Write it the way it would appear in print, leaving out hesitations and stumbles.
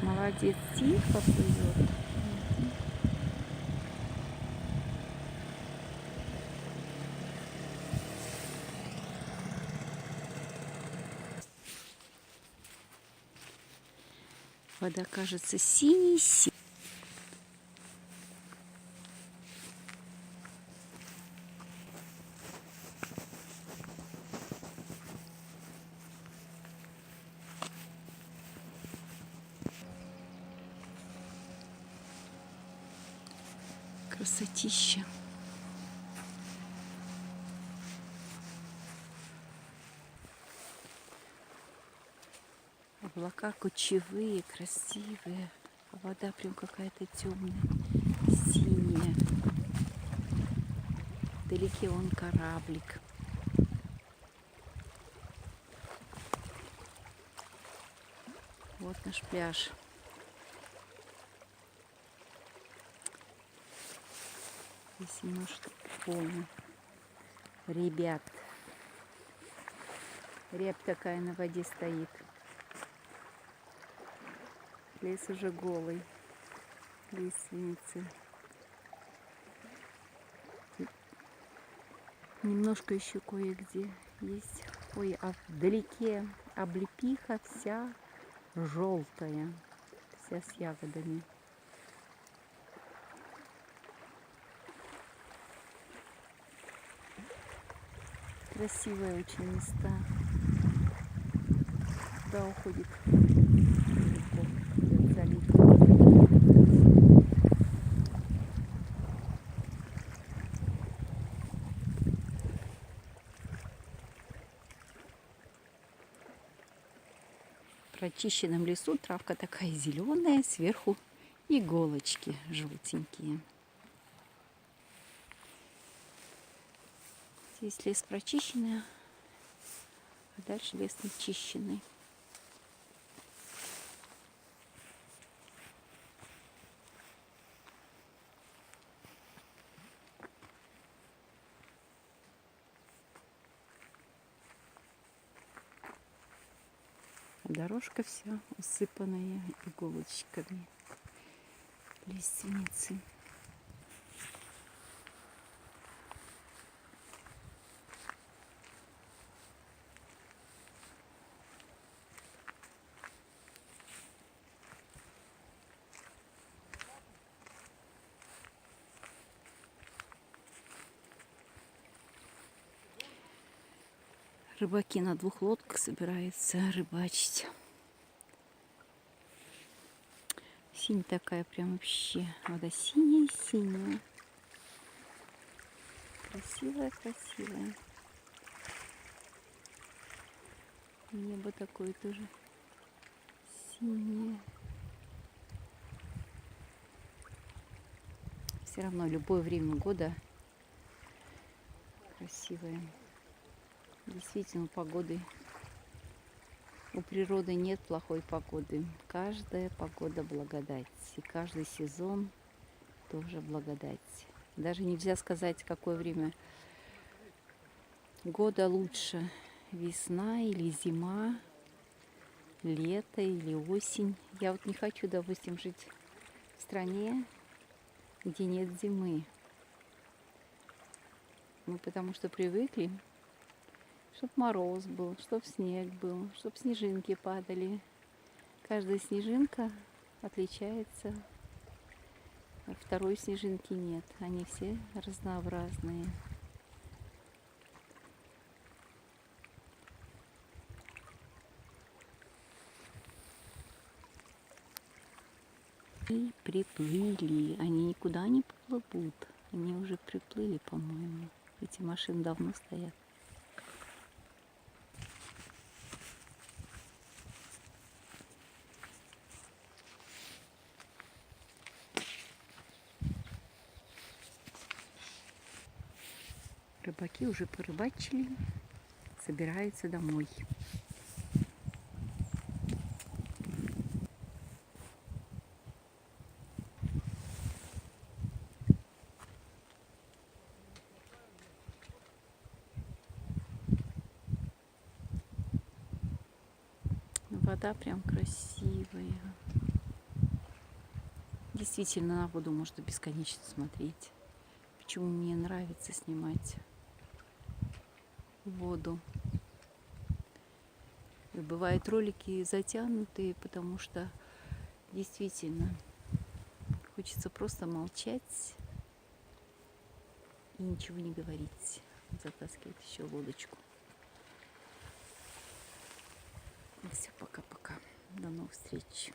Молодец, тихо плывет. Вода кажется синей-синей. Красотища. Облака кучевые, красивые. А вода прям какая-то темная, синяя. Вдалеке вон кораблик. Вот наш пляж. Здесь немножко полно ребят. Рябь такая на воде стоит. Лес уже голый. Лиственницы. Немножко еще кое-где есть. Ой, а вдалеке облепиха вся желтая. Вся с ягодами. Красивые очень места. Туда уходит далеко, залив. В прочищенном лесу травка такая зеленая, сверху иголочки желтенькие. Здесь лес прочищенный, а дальше лес нечищенный. Дорожка вся усыпанная иголочками лиственницы. Рыбаки на 2 лодках собираются рыбачить. Синь такая прям вообще. Вода синяя-синяя. Красивая-красивая. Небо такое тоже синее. Все равно любое время года красивое. Действительно, погоды у природы нет плохой погоды. Каждая погода благодать. И каждый сезон тоже благодать. Даже нельзя сказать, какое время года лучше. Весна или зима, лето или осень. Я вот не хочу, допустим, жить в стране, где нет зимы. Мы потому что привыкли, чтоб мороз был, чтоб снег был, чтоб снежинки падали. Каждая снежинка отличается, а второй снежинки нет. Они все разнообразные. И приплыли. Они никуда не поплывут. Они уже приплыли, по-моему. Эти машины давно стоят. Рыбаки уже порыбачили, собираются домой. вода прям красивая. Действительно, на воду можно бесконечно смотреть. Почему мне нравится снимать воду. И бывают ролики затянутые, потому что действительно хочется просто молчать и ничего не говорить. Затаскивать еще лодочку. Все, пока-пока. До новых встреч.